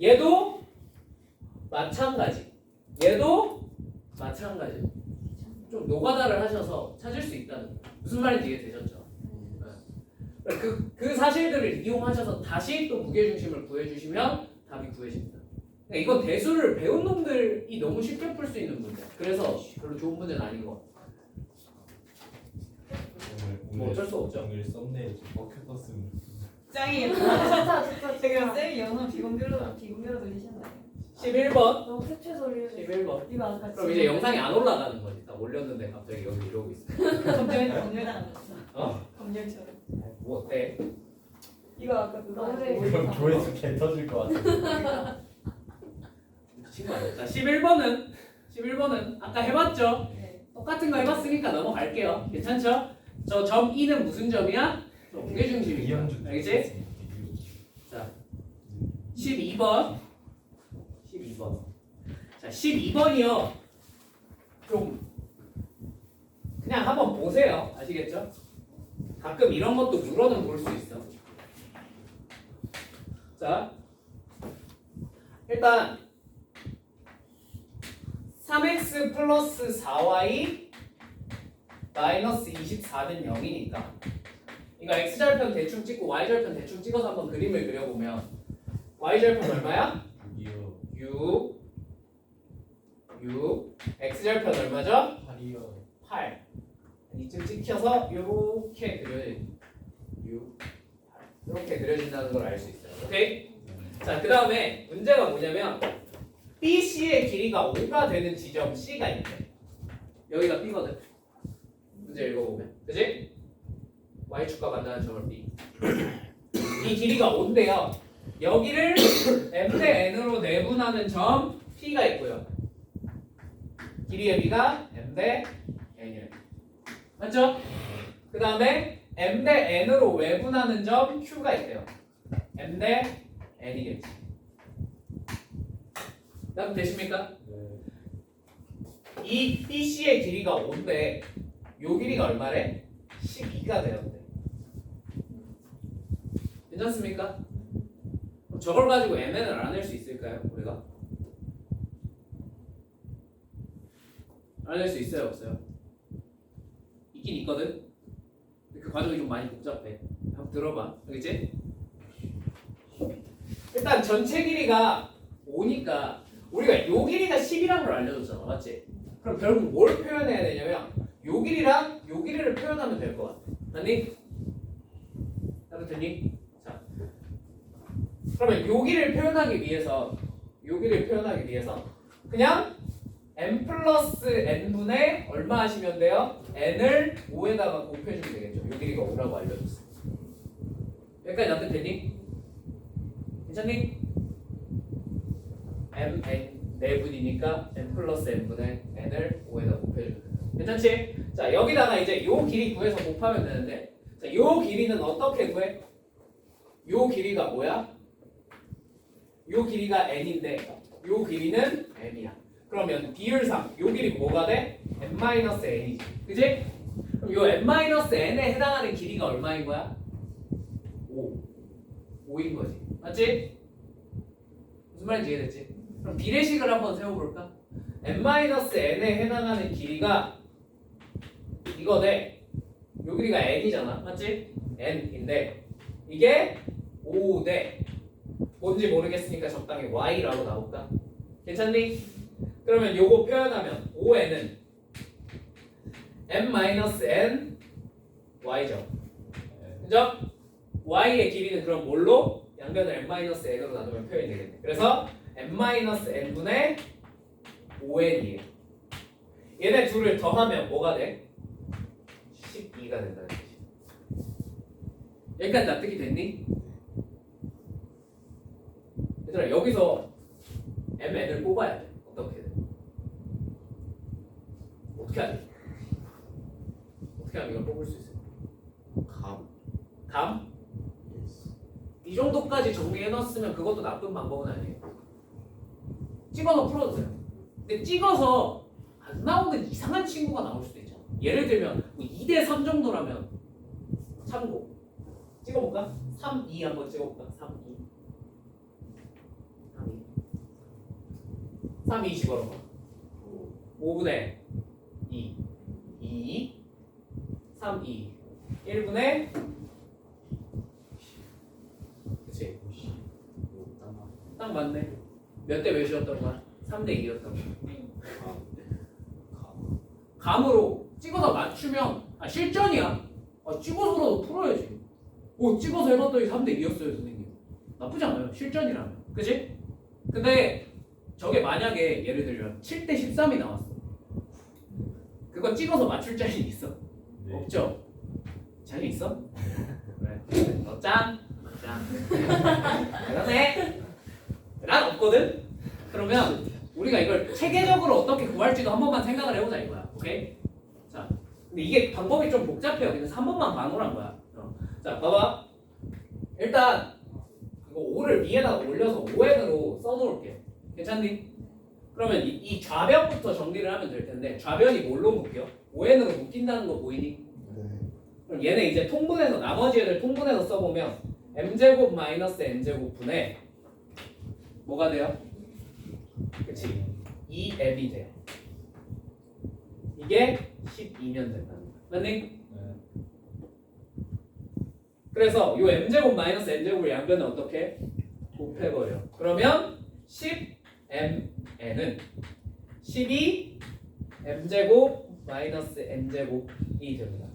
얘도 마찬가지. 얘도 마찬가지. 좀 노가다를 하셔서 찾을 수 있다는 거야. 무슨 말인지 이해되셨죠? 그 사실들을 이용하셔서 다시 또 무게중심을 구해주시면 답이 구해집니다. 그러니까 이건 대수를 배운 놈들이 너무 쉽게 풀 수 있는 문제야. 그래서 별로 좋은 문제는 아닌 것 같아. 뭐 어쩔 수 없죠. 오늘 썸네일 좀 먹혀떴으면 짱이에요. 진짜 지금 쌤이 영상 비공개로 들리셨나요? 11번. 너무 캡처해서 올려. 11번. 이거 아까 그럼 이제 영상이 안 올라가는 거지. 딱 올렸는데 갑자기 여기 이러고 있어. 검열당한 거. 어? 검열처럼. 뭐 어때? 이거 아까 그거 네. 그럼 조회수 개 터질 것 같아. 미친 거 아니야? 자, 11번은 아까 해봤죠? 네. 똑같은 거 해봤으니까 넘어갈게요. 괜찮죠? 저 점 2는 무슨 점이야? 무게중심이야. 이현주 알겠지? 자, 12번. 자, 12번이요. 좀 그냥 한번 보세요. 아시겠죠? 가끔 이런 것도 물어는 볼 수 있어. 자, 일단 3x 플러스 4y 마이너스 24는 0이니까 이거 x절편 대충 찍고 y절편 대충 찍어서 한번 그림을 그려보면 y절편 얼마야? 6 x절편 얼마죠? 8이요. 8 이쯤 찍혀서 이렇게 그려진 6 8 이렇게 그려진다는 걸 알 수 있어요. 오케이? 자, 그 다음에 문제가 뭐냐면 BC의 길이가 5가 되는 지점 C가 있네. 여기가 B거든. 문제 읽어보면 그치? Y축과 만나는 점을 B. 이 길이가 5인데요. 여기를 M 대 N으로 내분하는 점 P가 있고요. 길이의 B가 M 대 N이에요. 맞죠? 그 다음에 M 대 N으로 외분하는 점 Q가 있대요. M 대 N이겠지. 납 되십니까? 네. 이 BC의 길이가 5인데 요 길이가 얼마래? 12가 되었대. 괜찮습니까? 그럼 저걸 가지고 MN을 알아낼 수 있을까요? 우리가? 알아낼 수 있어요? 없어요? 있긴 있거든? 근데 그 과정이 좀 많이 복잡해. 한번 들어봐. 알겠지? 일단 전체 길이가 5니까 우리가 요 길이가 10이라는 걸 알려줬잖아. 맞지? 그럼 결국 뭘 표현해야 되냐면 요 길이랑 요 길이를 표현하면 될 것 같아. 맞니? 따뜻했니? 자, 그러면 요 길이를 표현하기 위해서 그냥 n 플러스 n분의 얼마 하시면 돼요? n을 5에다가 곱해주면 되겠죠. 요 길이가 5라고 알려줬어. 여기까지 납득됐니? 괜찮니? m, n, 네 분이니까 n 플러스 n분의 n을 5에다 곱해주면 돼요. 괜찮지? 자, 여기다가 이제 요 길이 구해서 곱하면 되는데 자, 자, 요 길이는 어떻게 구해? 요 길이가 뭐야? 요 길이가 n인데 요 길이는 m이야. 그러면 비율상 요 길이 뭐가 돼? n-n이지. 그지? 그럼 요 n-n에 해당하는 길이가 얼마인 거야? 5인 거지. 맞지? 무슨 말인지 이해됐지? 그럼 비례식을 한번 세워볼까? n-n에 해당하는 길이가 이거 돼. 요 길이가 n이잖아. 맞지? n인데 이게 5 대 뭔지 모르겠으니까 적당히 y라고 나올까? 괜찮니? 그러면 요거 표현하면 5n은 n-n y죠. 그죠? y의 길이는 그럼 뭘로? 양변을 n-n으로 나누면 표현이 되겠네. 그래서 n-n분의 5n이에요. 얘네 둘을 더하면 뭐가 돼? 12가 된다는 뜻이야. 여기까지 납득이 됐니? 얘들아 여기서 mn을 뽑아야 돼. 어떻게 돼? 어떻게 하지? 어떻게 하면 이걸 뽑을 수 있어? 감? 이 정도까지 정리해놨으면 그것도 나쁜 방법은 아니에요. 찍어서 풀어도 돼요. 근데 찍어서 안 나오는 이상한 친구가 나올 수도 있잖아. 예를 들면 뭐 2대3 정도라면 참고 찍어볼까? 3, 2 한번 찍어볼까? 3, 2 3, 2 집어넣어. 5분의 2 2 3, 2 1분의 그치? 딱 맞네. 몇 대 몇이었던 거야? 3대 2였던 거야. 감으로 찍어서 맞추면 실전이야. 찍어서라도 풀어야지. 찍어서 해봤더니 3대 2였어요 선생님. 나쁘지 않아요. 실전이라면. 그치? 근데 저게 만약에 예를 들면 7대 13이 나왔어. 그거 찍어서 맞출 자신 있어? 네. 없죠? 자신 있어? 그래. 너 짱. 짱. 대단해. 난 없거든? 그러면 우리가 이걸 체계적으로 어떻게 구할지도 한 번만 생각을 해보자 이거야. 오케이? 자, 근데 이게 방법이 좀 복잡해요. 그래서 한 번만 반올한 거야. 자, 봐봐. 일단 이거 5를 위에다가 올려서 5n으로 써놓을게. 괜찮니? 그러면 이 좌변부터 정리를 하면 될 텐데 좌변이 뭘로 묶여? 5n으로 묶인다는 거 보이니? 그럼 얘네 이제 통분해서 나머지 애들 통분해서 써보면 m제곱 마이너스 n제곱 분의 뭐가 돼요? 그치? 2m이 돼요. 이게 12면 된다는 거야. 맞니? 네. 그래서 요 m제곱 마이너스 n제곱을 양변에 어떻게? 곱해버려. 그러면 10mn은 12 m제곱 마이너스 n제곱이 됩니다.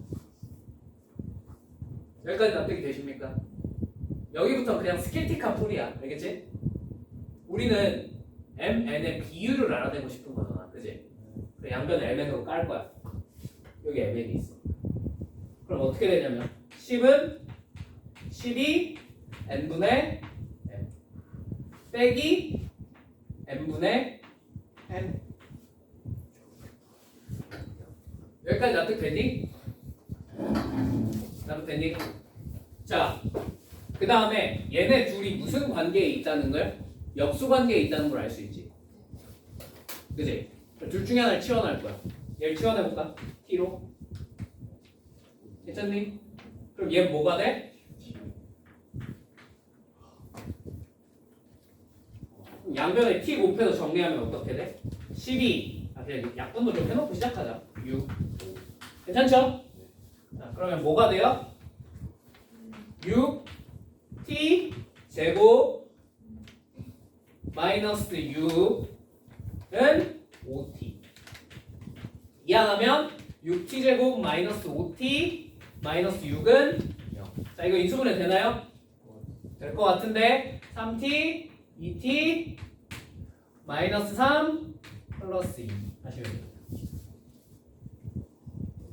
여기까지 납득이 되십니까? 여기부터 그냥 스킬틱한 풀이야. 알겠지? 우리는 mn의 비율을 알아내고 싶은 거잖아. 그지? 양변을 mn으로 깔 거야. 여기 mn이 있어. 그럼 어떻게 되냐면 10은 12 n분의 m 빼기 n분의 n. 여기까지 납득되니? 납득되니? 자, 그 다음에 얘네 둘이 무슨 관계에 있다는 걸? 역수 관계에 있다는 걸 알 수 있지. 그지? 둘 중에 하나를 치워낼 거야. 얘를 치워내볼까? t로. 괜찮니? 그럼 얘 뭐가 돼? 양변에 t 곱해서 정리하면 어떻게 돼? 12. 그냥 약분도 좀 해놓고 시작하자. 6. 괜찮죠? 자, 그러면 뭐가 돼요? 6t 제곱 마이너스 6은 5t. 이항하면 6t 제곱 마이너스 5t 마이너스 6은 0. 자, 이거 인수분해 되나요? 될 것 같은데 3t 2t 마이너스 3 플러스 2 하시면 됩니다.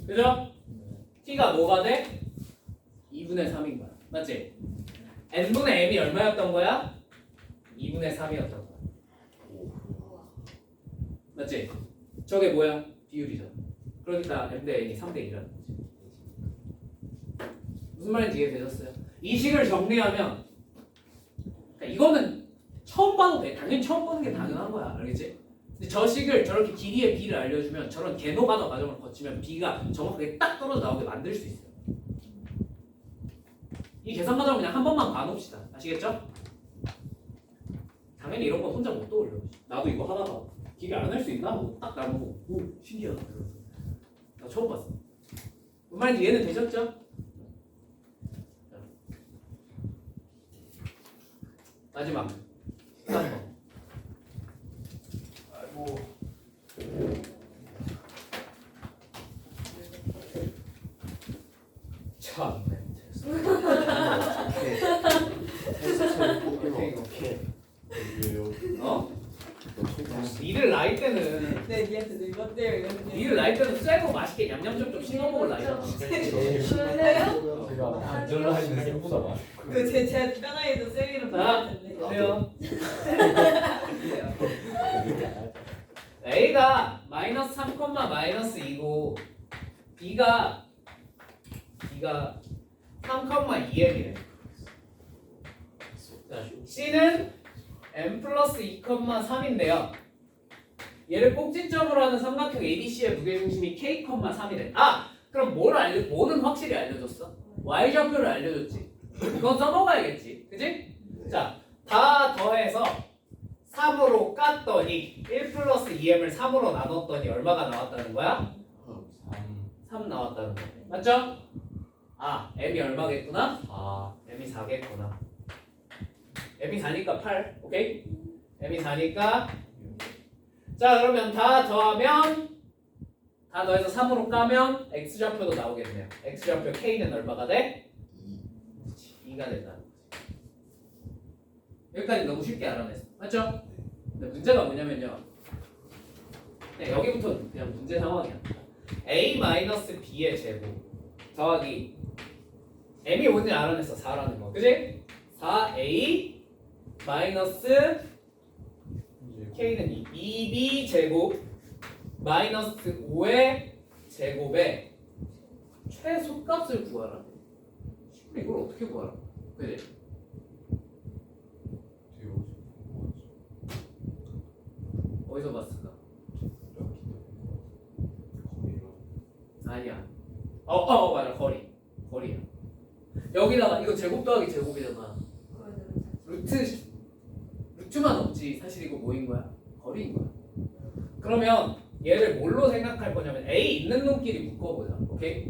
그죠? t가 뭐가 돼? 2분의 3인 거야. 맞지? n분의 m이 얼마였던 거야? 2분의 3이었던 거야. 맞지? 저게 뭐야? 비율이잖아. 그러니까 m 대 n이 3대 1이라는 거지. 무슨 말인지 이해되셨어요? 이 식을 정리하면 그러니까 이거는 처음 봐도 돼. 당연히 처음 보는 게 당연한 거야. 알겠지? 근데 저 식을 저렇게 길이의 b를 알려주면 저런 개노가너 과정을 거치면 b가 정확하게 딱 떨어져 나오게 만들 수 있어요. 이 계산 과정을 그냥 한 번만 봐놓읍시다. 아시겠죠? 당연히 이런 거 혼자 못 떠올려. 나도 이거 하다가 길이 안 할 수 있나? 하고 딱 나보고 오 신기하다. 이러면서. 나 처음 봤어. 무슨 말인지 이해는 되셨죠? 마지막 13번. 아이고. 참. 어떻게 헬스체를 뽑으면 어떻게? 어? 니를 나이 때는 네, 니한테 늙었대요. 이렇게. 니를 나이 때는 쎄고 맛있게 얌얌 좀 씹어 먹을 나이잖아. 제일 그래요? 제가 안전라인은 생보다 많아. 제가 뒷가나이도 셀리로 자, 보냈는데. 보세요. A가 마이너스 3, 마이너스 2고 B가 3,2m이래. C는 m 플러스 2,3인데요. 얘를 꼭지점으로 하는 삼각형 ABC의 무게중심이 k, 3이래. 아! 그럼 뭐는 확실히 알려줬어? y좌표를 알려줬지. 이건 써먹어야겠지. 그지? 자, 다 더해서 3으로 깠더니 1 플러스 2m을 3으로 나눴더니 얼마가 나왔다는 거야? 3 나왔다는 거야. 맞죠? 아, m이 얼마겠구나? m이 4겠구나. m이 4니까 8. 오케이? m이 4니까 자, 그러면 다 더하면 다 더해서 3으로 까면 x좌표도 나오겠네요. x좌표 k는 얼마가 돼? 2가 된다는 거지. 여기까지 너무 쉽게 알아냈어. 맞죠? 근데 문제가 뭐냐면요. 네, 여기부터 그냥 문제 상황이야. a-b의 제곱 더하기 m이 뭔지 알아냈어. 4라는 거. 그지? 4a 마이너스 k는 2b 제곱 마이너스 5의 제곱의 최소값을 구하라. 이걸 어떻게 구하라? 그지? 어디서 봤을까? 아니야. 맞아. 거리야. 여기다가 이거 제곱 더하기 제곱이잖아. 루트만 없지. 사실 이거 뭐인 거야? 거리인 거야. 그러면 얘를 뭘로 생각할 거냐면 A 있는 놈끼리 묶어보자. 오케이?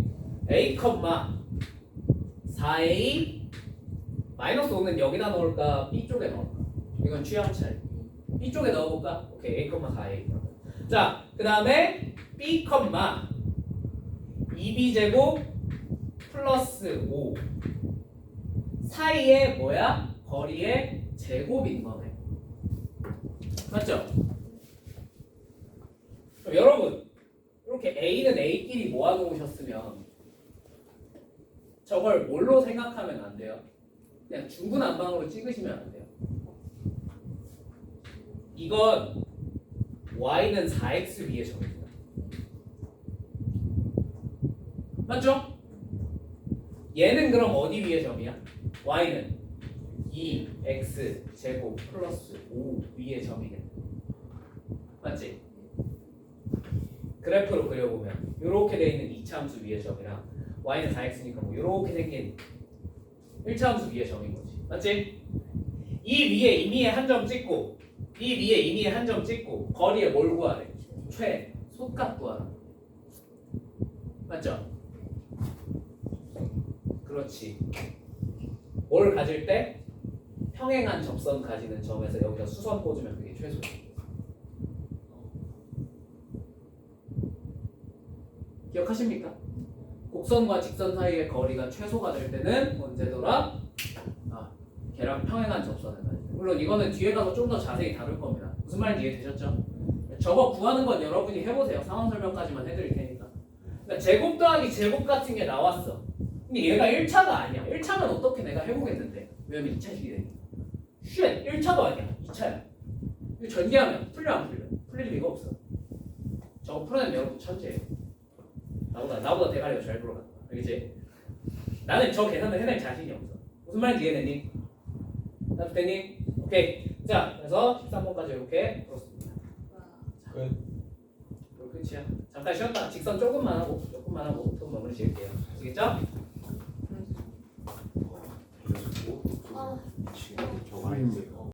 A, 4A 마이너스 5는 여기다 넣을까? B 쪽에 넣을까? 이건 취향 차이. B 쪽에 넣어볼까? 오케이. A, 4A. 자, 그 다음에 B, 2B 제곱 플러스 5 사이에 뭐야? 거리의 제곱인 거네. 맞죠? 그럼 여러분 이렇게 A는 A끼리 모아놓으셨으면 저걸 뭘로 생각하면 안 돼요? 그냥 중구난방으로 찍으시면 안 돼요. 이건 Y는 4X 위의 점입니다. 맞죠? 얘는 그럼 어디 위의 점이야? Y는 2x 제곱 플러스 5 위의 점이겠네. 맞지? 그래프로 그려보면 이렇게 돼 있는 2차 함수 위의 점이랑 y는 4x니까 뭐 이렇게 생긴 1차 함수 위의 점인 거지. 맞지? 이 위에 이미에 한 점 찍고 이 위에 이미에 한 점 찍고 거리에 뭘 구하래? 최소값 구하라. 맞죠? 그렇지. 뭘 가질 때? 평행한 접선 가지는 점에서 여기다 수선 꽂으면 그게 최소야. 기억하십니까? 곡선과 직선 사이의 거리가 최소가 될 때는 언제더라? 걔랑 평행한 접선을 가질 때. 물론 이거는 뒤에 가서 좀 더 자세히 다룰 겁니다. 무슨 말인지 이해되셨죠? 저거 구하는 건 여러분이 해보세요. 상황 설명까지만 해드릴 테니까. 그러니까 제곱 더하기 제곱 같은 게 나왔어. 근데 얘가 1차가 아니야. 1차는 어떻게 내가 해보겠는데? 왜냐면 2차식이 되니까. 쉣! 1차도 아니야. 2차야. 이거 전개하면 풀려 안 풀려? 풀릴 리가 없어. 저거 풀어내면 여러분 천재예요. 나보다 대가리가 잘 돌아간다. 알겠지? 나는 저 계산을 해낼 자신이 없어. 무슨 말인지 이해됐니? 나도 됐니? 오케이. 자, 그래서 13번까지 이렇게 풀었습니다. 끝. 이거 끝이야. 잠깐 쉬었다. 직선 조금만 하고 좀 마무리 지을게요. 아시겠죠? 아. 지금 저거 아닌데.